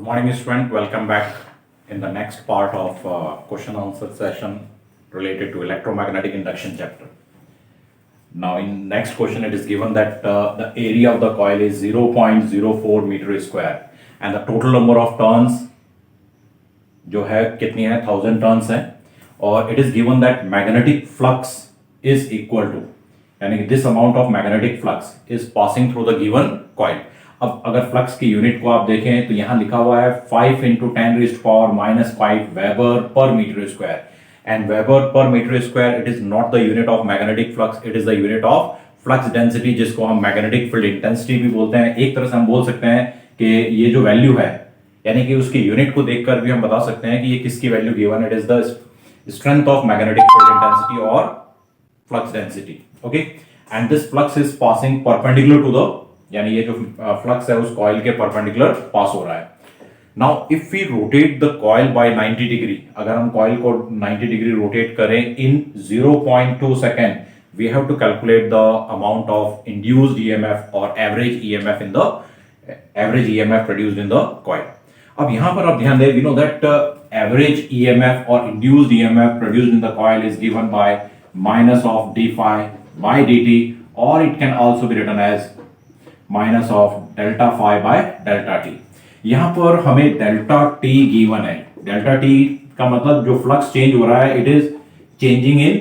Morning student, welcome back in the next part of question answer session related to electromagnetic induction chapter. Now in next question it is given that the area of the coil is 0.04 meter square and the total number of turns जो है कितनी है 1000 turns है और it is given that magnetic flux is equal to यानी कि this amount of magnetic flux is passing through the given coil. अब अगर फ्लक्स की यूनिट को आप देखें तो यहां लिखा हुआ है 5 into 10⁻⁻⁵ weber per metre square and weber per metre square it is not the unit of magnetic flux, it is the unit of flux density जिसको हम मैग्नेटिक फील्ड इंटेंसिटी भी बोलते हैं. एक तरह से हम बोल सकते हैं कि ये जो वैल्यू है यानी कि उसकी यूनिट को देखकर भी हम बता सकते हैं कि ये किसकी value given, it is the strength of magnetic field intensity और flux density. Okay, and this flux is passing perpendicular to the, यानी ये जो फ्लक्स है उस कॉइल के परपेंडिकुलर पास हो रहा है. Now if we rotate the coil by 90 degree, अगर हम कॉइल को 90 डिग्री रोटेट करें in 0.2 second, we have to calculate the amount of induced EMF और average EMF in the average EMF produced in the coil. अब यहां पर आप ध्यान दें, we know that average EMF और induced EMF produced in the coil is given by minus of d phi bye dt, और it can also be written as minus of delta phi by delta t. यहां पर हमें delta t given है. Delta t का मतलब जो flux change हो रहा है it is changing in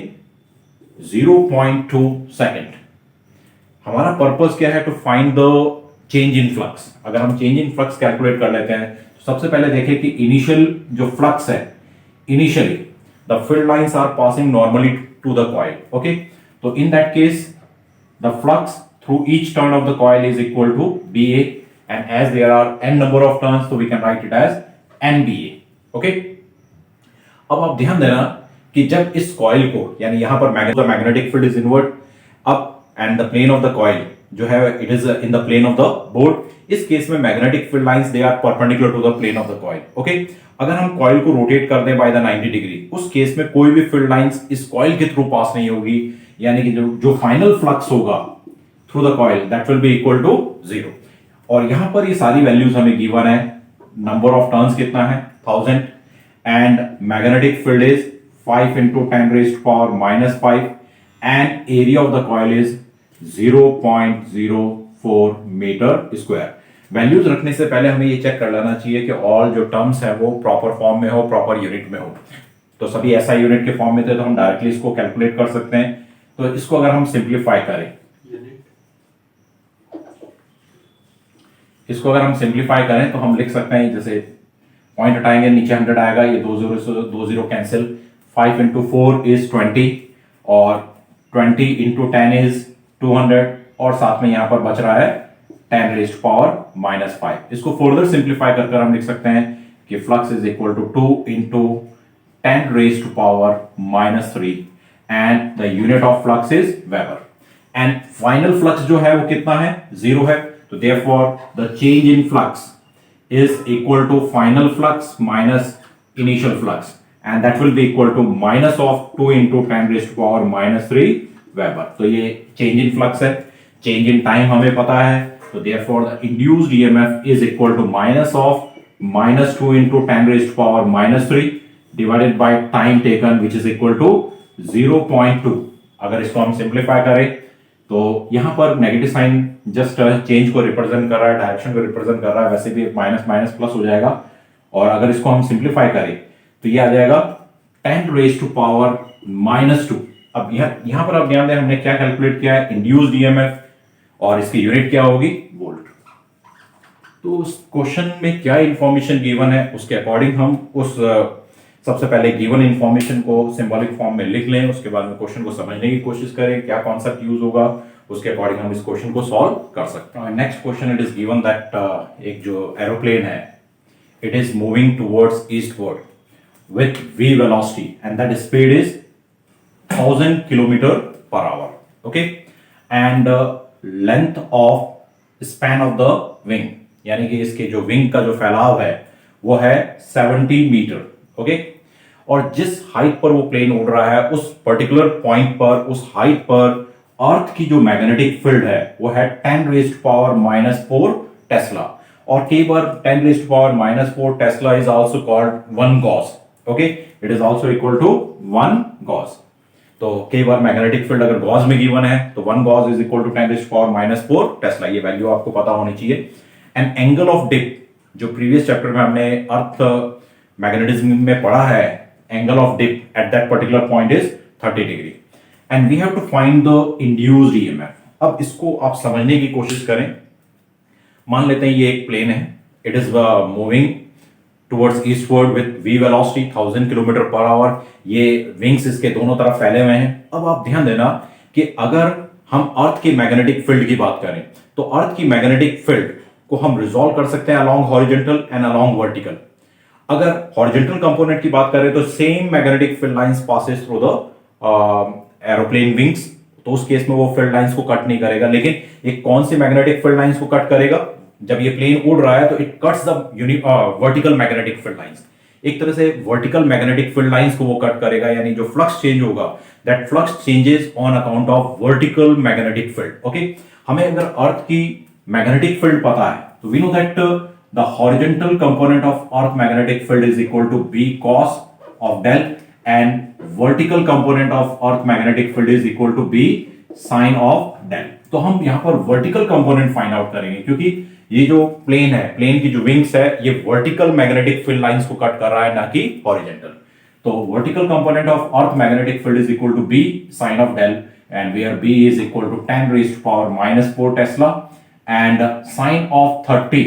0.2 second. हमारा पर्पस क्या है? To find the change in flux. अगर हम चेंज इन फ्लक्स कैलकुलेट कर लेते हैं तो सबसे पहले देखें कि इनिशियल जो फ्लक्स है, initially the field lines are passing normally to the coil. Okay, तो in that case the flux through each turn of the coil is equal to BA, and as there are n number of turns so we can write it as NBA. okay, अब आप ध्यान देना कि जब इस coil को, यानी यहां पर magnetic field is invert up and the plane of the coil जो है it is in the plane of the board. इस केस में magnetic field lines they are perpendicular to the plane of the coil. Okay, अगर हम coil को rotate कर दें by the 90 degree, उस केस में कोई भी फील्ड लाइंस इस कॉइल के थ्रू पास नहीं होगी, यानी कि जो फाइनल फ्लक्स होगा through the coil that will be equal to 0. और यहां पर ये सारी वैल्यूज हमें गिवन है. नंबर ऑफ टर्न्स कितना है 1000 and magnetic field is 5 into 10⁻⁻⁵ and area of the coil is 0.04 metre square. Values रखने से पहले हमें ये चेक कर लेना चाहिए कि ऑल जो टर्म्स है वो प्रॉपर फॉर्म में हो, प्रॉपर यूनिट में हो. तो सभी ऐसा यूनिट के फॉर्म में थे तो हम डायरेक्टली इसको कैलकुलेट कर सकते हैं. तो इसको अगर हम सिंप्लीफाई करें, इसको अगर हम सिंप्लीफाई करें तो हम लिख सकते हैं, जैसे पॉइंट हटाएंगे नीचे 100 आएगा, ये 2 0 कैंसिल, 5 into 4 is 20 और 20 into 10 is 200 और साथ में यहां पर बच रहा है 10⁻⁻⁵. इसको फर्दर सिंप्लीफाई कर हम लिख सकते हैं कि flux is equal to 2 into 10⁻⁻³ and the unit of flux is weber and final flux जो है वो कितना है? 0 है. So therefore the change in flux is equal to final flux minus initial flux, and that will be equal to minus of 2 into 10⁻⁻³ Weber. तो ये change in flux है. Change in time हमें पता है, so therefore the induced EMF is equal to minus of minus 2 into 10⁻⁻³ divided by time taken which is equal to 0.2. अगर इसको हम simplify करें तो यहां पर नेगेटिव साइन जस्ट चेंज को रिप्रेजेंट कर रहा है, डायरेक्शन को रिप्रेजेंट कर रहा है. वैसे भी माइनस माइनस प्लस हो जाएगा और अगर इसको हम सिंप्लीफाई करें तो ये आ जाएगा 10⁻⁻². अब यहां पर आप ध्यान दें हमने क्या कैलकुलेट किया है? इंड्यूस्ड ईएमएफ और इसकी यूनिट क्या होगी? वोल्ट. तो उस क्वेश्चन में क्या इंफॉर्मेशन गिवन है उसके अकॉर्डिंग हम उस सबसे पहले गिवन इंफॉर्मेशन को सिंबॉलिक फॉर्म में लिख लें, उसके बाद में क्वेश्चन को समझने की कोशिश करें, क्या कॉन्सेप्ट यूज होगा, उसके अकॉर्डिंग हम इस क्वेश्चन को सॉल्व कर सकते हैं. Next question it is given that एक जो एरोप्लेन है it is moving towards eastward with v velocity and that speed is 1000 km/h. Okay, and length of span of the wing, यानी कि इसके जो विंग का जो फैलाव है वो है 70 मीटर. ओके, और जिस हाइट पर वो प्लेन उड़ रहा है उस पर्टिकुलर पॉइंट पर, उस हाइट पर अर्थ की जो मैग्नेटिक फील्ड है वो है 10⁻⁻⁴ Tesla or k bar 10 raised to power minus 4 Tesla is also called 1 Gauss. Okay, it is also equal to 1 Gauss. तो k bar मैग्नेटिक फील्ड अगर गॉस में गिवन है तो 1 gauss is equal to 10 raised to power minus 4 tesla, ये value आपको पता होनी चाहिए. एंड एंगल ऑफ डिप जो प्रीवियस चैप्टर में हमने अर्थ मैग्नेटिज्म में पढ़ा है, angle of dip at that particular point is 30 degree. And we have to find the induced EMF. अब इसको आप समझने की कोशिश करें. मान लेते हैं ये एक प्लेन है, it is moving towards eastward with v velocity 1000 kilometre per our. ये विंग्स इसके दोनों तरफ फैले हुए हैं. अब आप ध्यान देना कि अगर हम अर्थ की मैग्नेटिक फील्ड की बात करें तो अर्थ की मैग्नेटिक फील्ड को हम रिजॉल्व कर सकते हैं along horizontal and along vertical. अगर हॉरिजॉन्टल कंपोनेंट की बात करें तो same magnetic field lines passes through the aeroplane wings, तो उस केस में वो फील्ड लाइंस को कट नहीं करेगा. लेकिन एक कौन सी मैग्नेटिक फील्ड लाइंस को कट करेगा? जब ये प्लेन उड़ रहा है तो it cuts the vertical magnetic field lines. एक तरह से वर्टिकल मैग्नेटिक फील्ड लाइंस को वो कट करेगा, यानी जो फ्लक्स चेंज होगा that flux changes on account of vertical magnetic field. Okay, हमें अगर अर्थ की मैग्नेटिक फील्ड पता है तो we know that the horizontal component of earth magnetic field is equal to b cos of del and vertical component of earth magnetic field is equal to b sin of del. तो हम यहां पर vertical component find out करेंगे क्योंकि ये जो plane है, plane की जो विंग्स है, ये वर्टिकल मैग्नेटिक फील्ड लाइंस को कट कर रहा है, ना कि हॉरिजॉन्टल. तो vertical component of earth magnetic field is equal to b sin of del and where b is equal to 10 raised to power minus 4 tesla and sin of 30,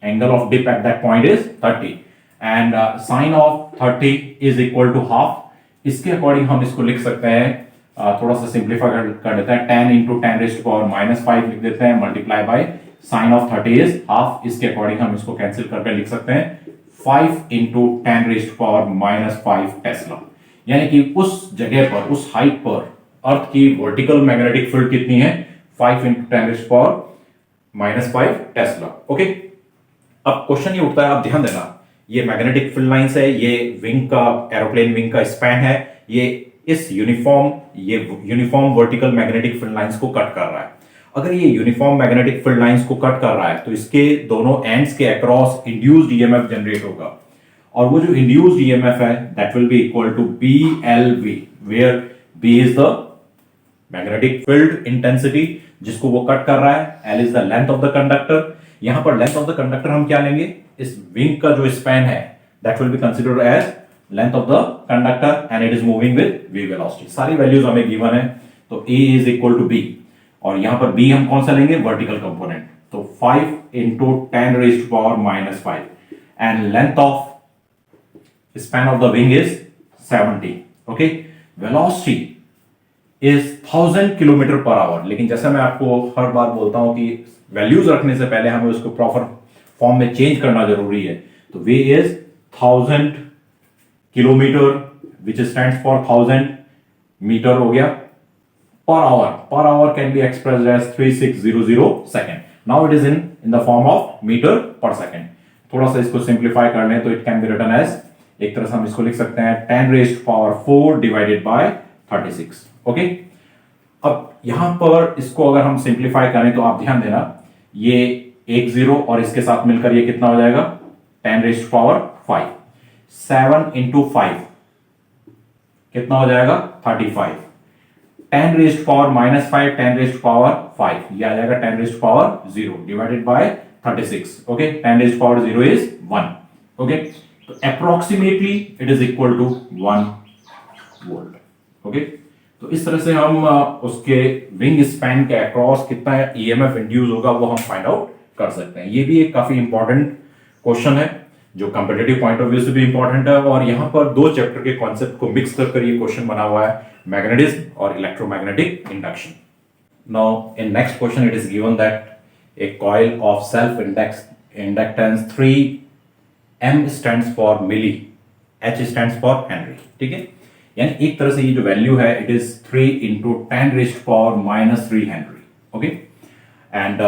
angle of dip at that point is 30 and sin of 30 is equal to half. इसके according हम इसको लिख सकते हैं, थोड़ा सा simplify कर देते हैं, 10 into 10 raised to power minus 5 लिख देते हैं, multiply by sin of 30 is half. इसके अकॉर्डिंग हम इसको कैंसिल करके लिख सकते हैं 5 into 10 raised to power minus 5 Tesla. यानी कि उस जगह पर, उस हाइट पर अर्थ की वर्टिकल मैग्नेटिक फील्ड कितनी है? 5 into 10 raised to power minus 5 Tesla. Okay, अब क्वेश्चन ये उठता है, आप ध्यान देना, ये मैग्नेटिक फील्ड लाइंस है, ये विंग का, एरोप्लेन विंग का स्पैन है, ये इस uniform vertical magnetic field lines को कट कर रहा है. अगर ये यूनिफॉर्म मैग्नेटिक फील्ड लाइंस को कट कर रहा है तो इसके दोनों एंड्स के अक्रॉस इंड्यूस्ड ईएमएफ जनरेट होगा, और वो जो इंड्यूस्ड ईएमएफ है that will be equal to BLV, where B is the magnetic field intensity जिसको वो कट कर रहा है, L is the length of the conductor. यहां पर लेंथ ऑफ द कंडक्टर हम क्या लेंगे? इस विंग का जो स्पैन है that will be considered as length of the conductor and it is moving with v velocity. सारी वैल्यूज हमें गिवन है, तो A is equal to B, और यहां पर B हम कौन सा लेंगे? Vertical component. तो 5 into 10 raised to power minus 5 and length of span of the wing is 70. Okay, velocity is 1000 kilometre per hour. लेकिन जैसा मैं आपको हर बार बोलता हूं कि वैल्यूज रखने से पहले हमें उसको प्रॉपर फॉर्म में चेंज करना जरूरी है. तो v इज 1000 kilometre which stands for 1000 metre हो गया per hour. Per hour can be expressed as 3600 second. Now it is in the form of meter per second. थोड़ा सा इसको सिंप्लीफाई कर लें तो it can be written as, एक तरह से हम इसको लिख सकते हैं 10 raised to power 4 divided by 36. Okay, अब यहां पर इसको अगर हम सिंप्लीफाई करें तो आप ध्यान देना, ये एक जीरो और इसके साथ मिलकर ये कितना हो जाएगा? 10 raised to power 5. 7 into 5 कितना हो जाएगा? 35. 10 raised to power minus 5, 10 raised to power 5, ये आ जाएगा 10 raised to power 0 divided by 36. Okay, 10 raised to power 0 is 1. Okay, so approximately it is equal to 1 volt. Okay, तो इस तरह से हम उसके विंग स्पैन के अक्रॉस कितना ईएमएफ इंड्यूस होगा वो हम फाइंड आउट कर सकते हैं. ये भी एक काफी इंपॉर्टेंट क्वेश्चन है जो कॉम्पिटिटिव पॉइंट ऑफ व्यू से भी इंपॉर्टेंट है, और यहाँ पर दो चैप्टर के कॉन्सेप्ट को मिक्स कर ये क्वेश्चन बना हुआ है, मैग्नेटिज्म और electromagnetic induction. Now in next question it is given that a coil of self inductance 3 M stands for milli, H stands for henry. ठीक है, यानी एक तरह से ये जो वैल्यू है it is 3 into 10 raised to power minus 3 henry. Okay, and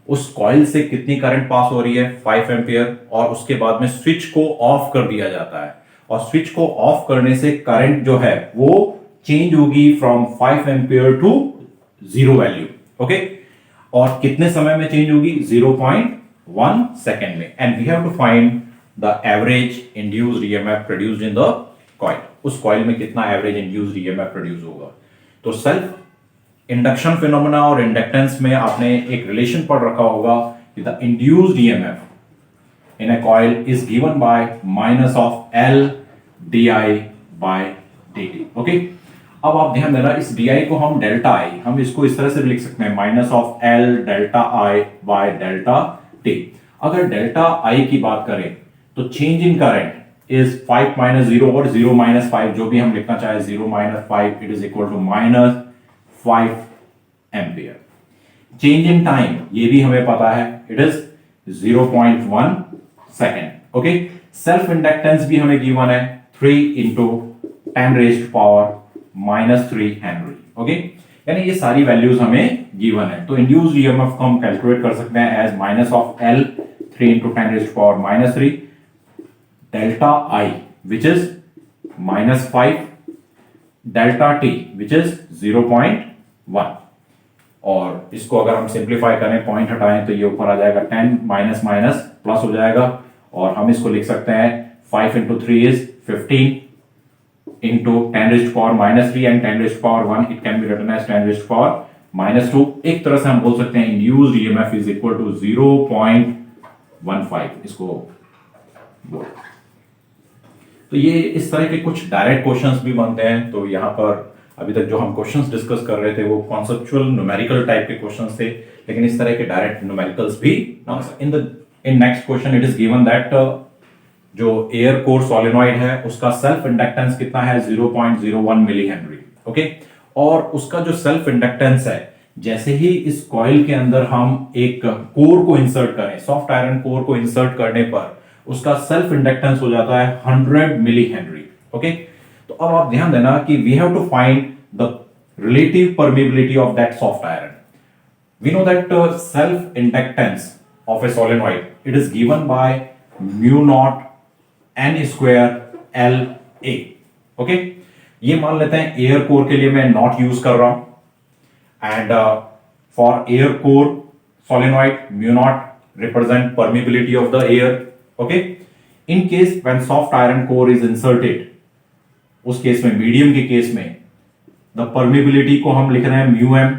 उस कॉइल से कितनी करंट पास हो रही है? 5 एम्पियर, और उसके बाद में स्विच को ऑफ कर दिया जाता है, और स्विच को ऑफ करने से करंट जो है वो चेंज होगी from 5 ampere to 0 value. Okay, और कितने समय में चेंज होगी? 1 सेकेंड में, and we have to find the average induced EMF produced in the coil. उस कॉइल में कितना एवरेज इंड्यूस्ड ईएमएफ प्रोड्यूस होगा। तो सेल्फ इंडक्शन फिनोमेना और इंडक्टेंस में आपने एक रिलेशन पढ़ रखा होगा कि the induced EMF in a coil is given by minus of L D I bye D T. Okay, अब आप ध्यान देना, इस डी आई को हम डेल्टा आई, हम इसको इस तरह से भी लिख सकते हैं minus of L delta I bye delta T. अगर डेल्टा आई की बात करें तो change in current is 5 minus 0 और 0 माइनस 5, जो भी हम लिखना चाहे 0 minus 5, it is equal to minus 5 ampere. Change in time ये भी हमें पता है, it is 0.1 second. Okay, self inductance भी हमें गिवन है 3 into 10 raised power minus 3 henry. Okay, यानी ये सारी वैल्यूज हमें गिवन है। तो इंड्यूस्ड ईएमएफ को हम कैलकुलेट कर सकते हैं as minus of L 3 into 10 raised power minus 3 delta I which is minus 5 delta T which is 0.1, और इसको अगर हम सिंप्लीफाई करें, पॉइंट हटाएं तो ये ऊपर आ जाएगा 10 माइनस माइनस प्लस हो जाएगा, और हम इसको लिख सकते हैं 5 into 3 is 15 into 10 raised to power minus 3 and 10 raised to power 1, it can be written as 10 raised to power minus 2। एक तरह से हम बोल सकते हैं induced EMF is equal to 0.15, इसको बोल। तो ये इस तरह के कुछ डायरेक्ट क्वेश्चंस भी बनते हैं। तो यहाँ पर अभी तक जो हम क्वेश्चंस डिस्कस कर रहे थे वो कॉन्सेप्चुअल न्यूमेरिकल टाइप के क्वेश्चंस थे, लेकिन इस तरह के डायरेक्ट न्यूमेरिकल्स भी इन next question it is given that जो एयर कोर सोलेनॉइड है उसका सेल्फ इंडक्टेंस कितना है 0.01 मिली हेनरी। ओके, और उसका जो सेल्फ इंडक्टेंस है, जैसे ही इस कॉइल के अंदर हम एक कोर को इंसर्ट करें, सॉफ्ट आयरन कोर को इंसर्ट करने पर उसका सेल्फ इंडक्टेंस हो जाता है 100 मिली हेनरी। ओके, तो अब आप ध्यान देना कि we have to find the relative permeability of that soft iron. We know that self inductance of a solenoid it is given by mu naught N square L A. Okay, ये मान लेते हैं एयर कोर के लिए मैं not use कर रहा हूं, and for air core solenoid mu naught represent permeability of the air. Okay, in case when soft iron core is inserted, उस केस में मीडियम के केस में द परमिबिलिटी को हम लिख रहे हैं mu M,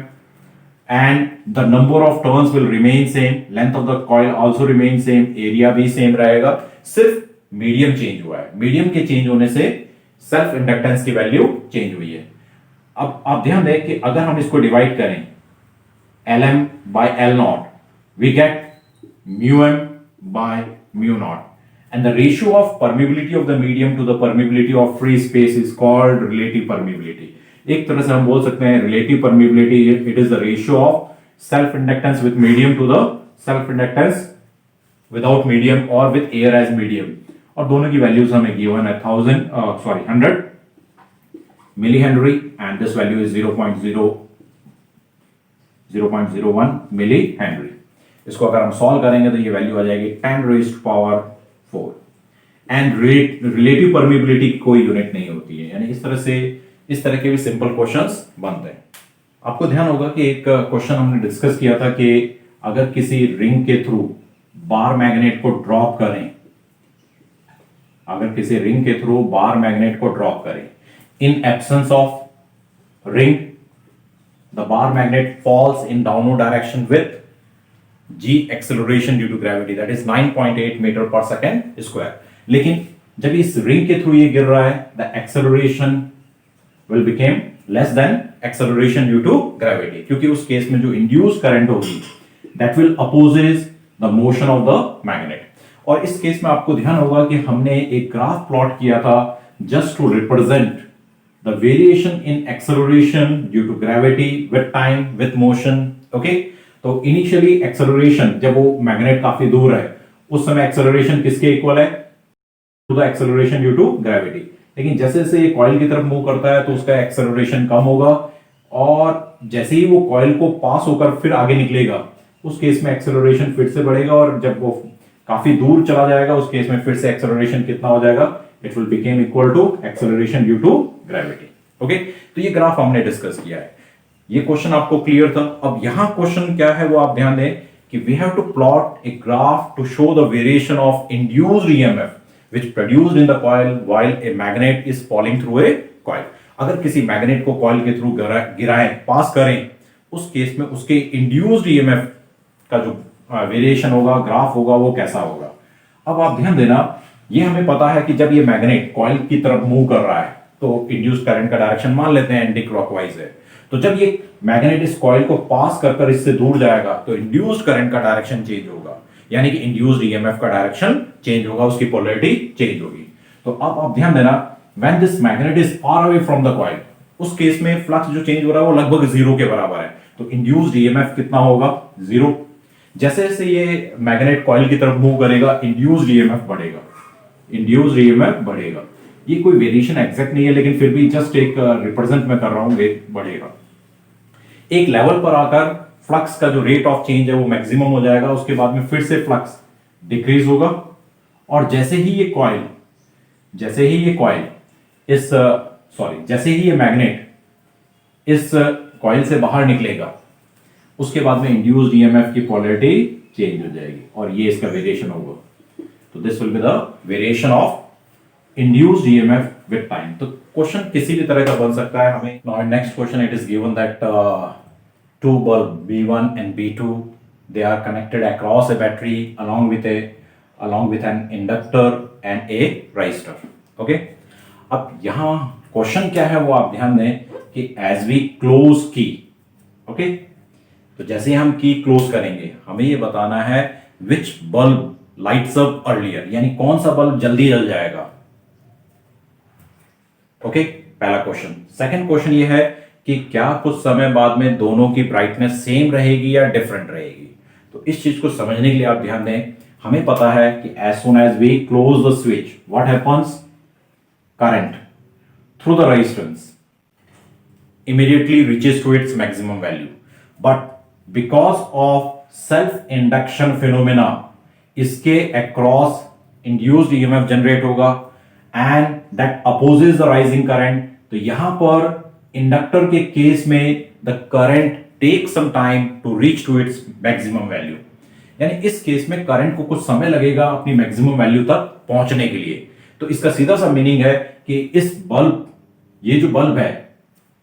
and the number of turns will remain same, length of the coil also remain same, area भी सेम रहेगा, सिर्फ मीडियम चेंज हुआ है। मीडियम के चेंज होने से सेल्फ इंडक्टेंस की वैल्यू चेंज हुई है। अब आप ध्यान दें कि अगर हम इसको डिवाइड करें Lm by L naught, we get mu m by mu naught, and the ratio of permeability of the medium to the permeability of free space is called relative permeability। एक तरह से हम बोल सकते हैं relative permeability it is the ratio of self inductance with medium to the self inductance without medium or with air as medium, और दोनों की वैल्यूज हमें गिवन है 100 milli henry, and this value is 0.01 milli henry. इसको अगर हम solve करेंगे तो ये वैल्यू आ जाएगी 10 raised to power 4, and relative permeability की कोई यूनिट नहीं होती है। यानी इस तरह के भी सिंपल क्वेश्चंस बनते हैं। आपको ध्यान होगा कि एक क्वेश्चन हमने डिस्कस किया था कि अगर किसी रिंग के थ्रू बार मैग्नेट को ड्रॉप करें, अगर किसी रिंग के थ्रू बार मैग्नेट को ड्रॉप करें, in absence of ring the bar magnet falls in downward direction with g acceleration due to gravity, that is 9.8 metre per second square. लेकिन जब इस रिंग के थ्रू ये गिर रहा है, the acceleration will become less than acceleration due to gravity, क्योंकि उस केस में जो इंड्यूस करंट होगी that will opposes the motion of the magnet. और इस केस में आपको ध्यान होगा कि हमने एक ग्राफ प्लॉट किया था just to represent the variation in acceleration due to gravity with time with motion. Okay, तो इनिशियली एक्सेलरेशन जब वो मैग्नेट काफी दूर है उस समय एक्सेलरेशन किसके इक्वल है, to the acceleration due to gravity. लेकिन जैसे जैसे ये कॉइल की तरफ मूव करता है तो उसका एक्सेलरेशन कम होगा, और जैसे ही वो कॉइल को पास होकर फिर आगे निकलेगा उस केस में एक्सेलरेशन फिर से बढ़ेगा, और जब वो काफी दूर चला जाएगा उस केस में फिर से एक्सेलरेशन कितना हो जाएगा, it will become equal to acceleration due to gravity. Okay, तो ये ग्राफ हमने डिस्कस किया है। ये क्वेश्चन आपको क्लियर था। अब यहां क्वेश्चन क्या है वो आप ध्यान दें कि we have to plot a graph to show the variation of induced EMF which produced in the coil while a magnet is falling through a coil. अगर किसी मैग्नेट को कॉइल के थ्रू गिराएं, पास करें, उस केस में उसके इंड्यूस्ड ईएमएफ का जो वेरिएशन होगा, ग्राफ होगा, वो कैसा होगा। अब आप ध्यान देना, ये हमें पता है कि जब ये मैग्नेट कॉइल की तरफ मूव कर रहा है तो इंड्यूस्ड करंट का डायरेक्शन मान लेते हैं एंटी क्लॉकवाइज है। तो जब ये मैग्नेट इस कॉइल को पास कर कर इससे दूर जाएगा तो इंड्यूस्ड करंट का डायरेक्शन चेंज होगा, यानी कि इंड्यूस्ड ईएमएफ का डायरेक्शन चेंज होगा, उसकी पोलैरिटी चेंज होगी। तो अब आप ध्यान देना, when this magnet is far away from the coil, उस केस में फ्लक्स जो चेंज हो रहा है वो लगभग जीरो के बराबर है। तो इंड्यूस्ड ईएमएफ कितना होगा? जीरो। जैसे जैसे ये मैग्नेट कॉइल की तरफ मूव करेगा, इंड्यूस्ड ईएमएफ बढ़ेगा, इंड्यूस्ड ईएमएफ बढ़ेगा। ये कोई वेरिएशन एग्जैक्ट नहीं है, लेकिन फिर भी जस्ट एक रिप्रेजेंट में कर रहा हूं, वेट बढ़ेगा। एक लेवल पर आकर फ्लक्स का जो रेट ऑफ चेंज है वो मैक्सिमम हो जाएगा, उसके बाद में फिर से फ्लक्स डिक्रीज होगा। और जैसे ही ये मैग्नेट इस कॉइल से बाहर निकलेगा, उसके बाद में इंड्यूस्ड ईएमएफ की पोलैरिटी चेंज हो जाएगी और ये इसका वेरिएशन होगा। तो this will be the variation of induced EMF with time. तो क्वेश्चन किसी भी तरह का बन सकता है हमें। Now next question, it is given that two bulb B1 and B2, they are connected across a battery along with an inductor and a resistor. Okay? अब यहां क्वेश्चन क्या है वो आप ध्यान दें कि as we close key, okay? तो जैसे हम की क्लोज करेंगे हमें ये बताना है which bulb lights up earlier, यानी कौन सा बल्ब जल्दी जल जाएगा। ओके, पहला क्वेश्चन। सेकंड क्वेश्चन ये है कि क्या कुछ समय बाद में दोनों की ब्राइटनेस सेम रहेगी या डिफरेंट रहेगी। तो इस चीज को समझने के लिए आप ध्यान दें, हमें पता है कि as soon as we close the switch, what happens, current through the resistance immediately reaches to its maximum value, but because of self induction phenomena इसके across induced EMF generate होगा and that opposes the rising current। तो यहां पर inductor के case में the current take some time to reach to its maximum value, यानी इस case में करंट को कुछ समय लगेगा अपनी मैक्सिमम वैल्यू तक पहुंचने के लिए। तो इसका सीधा सा मीनिंग है कि इस बल्ब, ये जो बल्ब है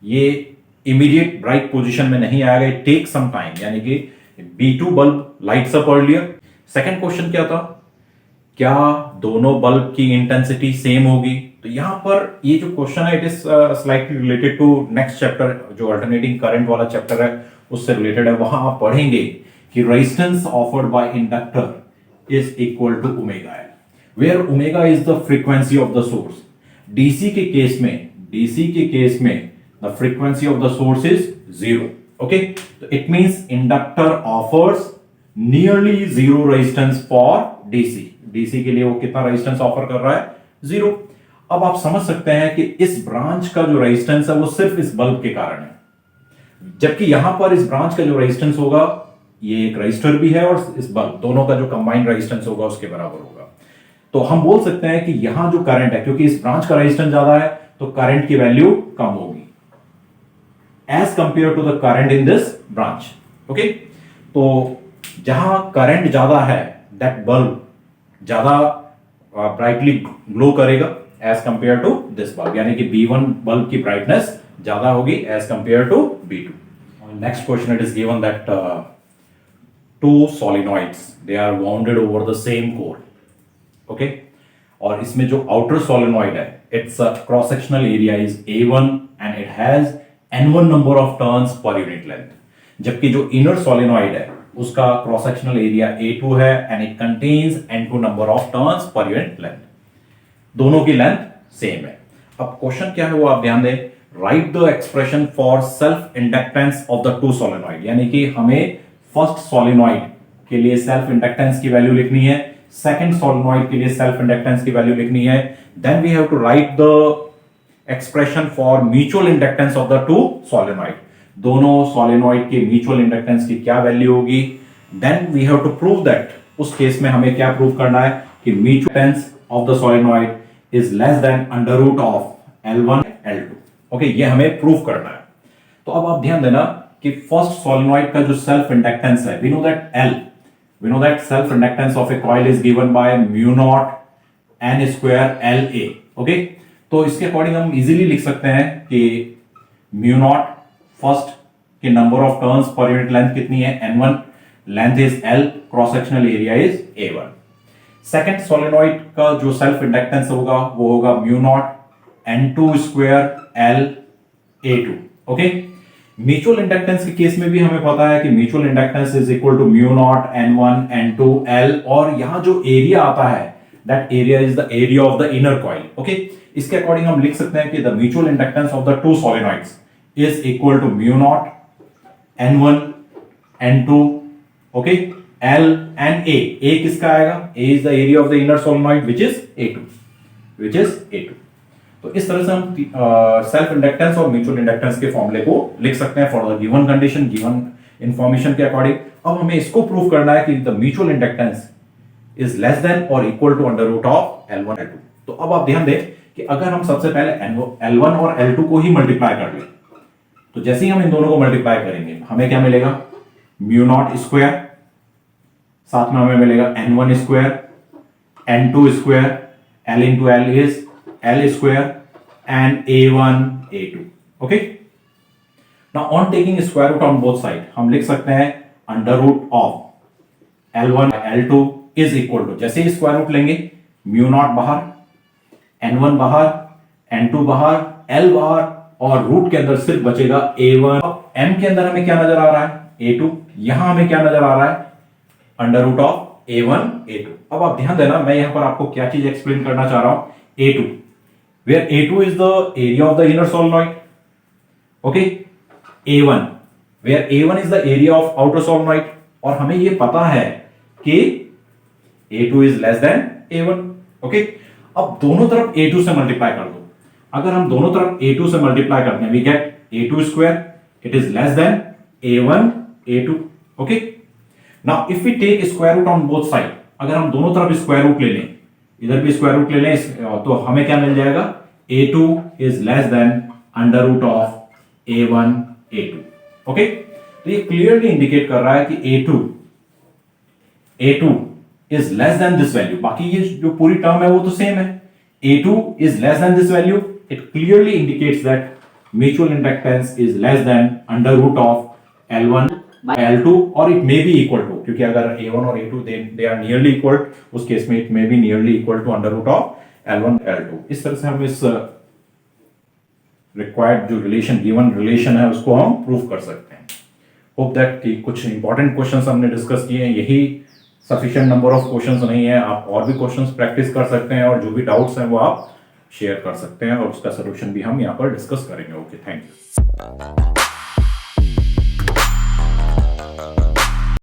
ये इमीडिएट ब्राइट पोजीशन में नहीं आएगा, इट टेक सम टाइम, यानी कि B2 bulb lights up earlier. Second question क्या था, क्या दोनों बल्ब की इंटेंसिटी सेम होगी। तो यहां पर ये जो क्वेश्चन है it is slightly related to next chapter, जो अल्टरनेटिंग करंट वाला चैप्टर है उससे रिलेटेड है। वहां आप पढ़ेंगे कि resistance offered by inductor is equal to omega L, where omega is the frequency of the source. DC के केस में the frequency of the source is zero. Okay, तो it means inductor offers nearly zero resistance for DC के लिए वो कितना resistance offer कर रहा है? जीरो। अब आप समझ सकते हैं कि इस ब्रांच का जो रेजिस्टेंस है वो सिर्फ इस बल्ब के कारण है, जबकि यहां पर इस ब्रांच का जो रेजिस्टेंस होगा, ये एक रेजिस्टर भी है और इस बल्ब, दोनों का जो कंबाइंड रेजिस्टेंस होगा उसके बराबर होगा। तो हम बोल सकते हैं कि यहां जो करंट है, क्योंकि इस ब्रांच का रेजिस्टेंस ज्यादा है तो करंट की वैल्यू कम होगी as compare to the current in this branch. Okay, तो जहां करंट ज्यादा है दैट बल्ब ज्यादा ब्राइटली ग्लो करेगा as compare to this bulb, यानी कि B1 बल्ब की ब्राइटनेस ज्यादा होगी as compare to B2। Next question, it is given that two solenoids, they are wounded over the same core। Okay, और इसमें जो आउटर सोलेनॉइड है, its cross sectional area is A1 and it has N1 number of turns per unit length, जबकि जो inner solenoid है उसका cross sectional area A2 है and it contains N2 number of turns per unit length. दोनों की length same है। अब question क्या है वो आप ध्यान दें, right the expression for self inductance of the two solenoid, यानी कि हमें फर्स्ट सोलेनॉइड के लिए सेल्फ इंडक्टेंस की वैल्यू लिखनी है, सेकंड सोलेनॉइड के लिए सेल्फ इंडक्टेंस की वैल्यू लिखनी है। Then we have to write the expression for mutual inductance of the two solenoid, दोनों सोलेनॉइड के म्यूचुअल इंडक्टेंस की क्या वैल्यू होगी। Then we have to prove that, उस केस में हमें क्या प्रूव करना है कि mutual inductance of the solenoid is less than under root of L1 L2। Okay, ये हमें प्रूव करना है। तो अब आप ध्यान देना कि फर्स्ट सोलेनॉइड का जो सेल्फ इंडक्टेंस है, we know that L We know that self-inductance of a coil is given by mu naught n square La. Okay? तो इसके अकॉर्डिंग हम इजीली लिख सकते हैं कि mu naught फर्स्ट के number of turns per unit length कितनी है, N1, length is L, cross sectional area is A1. Second solenoid का जो सेल्फ इंडक्टेंस होगा वो होगा mu naught N2 square L A2. Okay, mutual inductance के case में भी हमें पता है कि mutual inductance is equal to mu naught N1 N2 L, और यहां जो एरिया आता है that area is the area of the inner coil. Okay, इसके अकॉर्डिंग हम लिख सकते हैं कि the mutual inductance of the two solenoids is equal to mu naught N1 N2, okay, L and A. A किसका आएगा? A is the area of the inner solenoid which is A2. तो इस तरह से हम सेल्फ इंडक्टेंस और mutual inductance के फॉर्मूले को लिख सकते हैं for the given condition, given information के अकॉर्डिंग. अब हमें इसको प्रूव करना है कि the mutual inductance is less than और equal to under root of L1 L2. तो अब आप ध्यान दें कि अगर हम सबसे पहले L1 और L2 को ही मल्टीप्लाई कर लें, तो जैसे ही हम इन दोनों को मल्टीप्लाई करेंगे हमें क्या मिलेगा? mu naught स्क्वायर, साथ में हमें मिलेगा N1 square, N2 square, L into L is L square and A1 A2. Okay, now on taking square root on both side हम लिख सकते हैं under root of L1 L2 is equal to, जैसे ही स्क्वायर रूट लेंगे mu naught बाहर, N1 बाहर, N2 बाहर, L बाहर, और रूट के अंदर सिर्फ बचेगा A1. M के अंदर हमें क्या नजर आ रहा है? A2. यहां हमें क्या नजर आ रहा है? Under root of A1 A2. अब आप ध्यान देना, मैं यहां पर आपको क्या चीज एक्सप्लेन करना चाह रहा हूं. A2, where A2 is the area of the inner solenoid. Okay, A1, where A1 is the area of outer solenoid. और हमें ये पता है कि A2 is less than A1. Okay, अब दोनों तरफ A2 से मल्टीप्लाई कर दो. अगर हम दोनों तरफ A2 से मल्टीप्लाई करते हैं, we get A2 square, it is less than A1 A2. Okay, now if we take square root on both side, अगर हम दोनों तरफ स्क्वायर रूट ले लें, इधर भी स्क्वायर रूट ले लें, तो हमें क्या मिल जाएगा? A2 is less than under root of A1 A2. Okay, तो ये क्लियरली इंडिकेट कर रहा है कि A2 is less than this value. बाकी ये जो पूरी टर्म है वो तो सेम है. A2 is less than this value. It clearly indicates that mutual inductance is less than under root of L1 by L2, or it may be equal to, क्योंकि अगर A1 और A2 they are nearly equal, उस case में it may be nearly equal to under root of L1 L2. इस तरह से हम इस required जो relation, given relation है उसको हम prove कर सकते हैं. Hope that कि कुछ important questions हमने discuss किए हैं. यही सफिशिएंट नंबर ऑफ क्वेश्चंस नहीं है, आप और भी क्वेश्चंस प्रैक्टिस कर सकते हैं, और जो भी डाउट्स हैं वो आप शेयर कर सकते हैं, और उसका सोल्यूशन भी हम यहाँ पर डिस्कस करेंगे. Okay, thank you.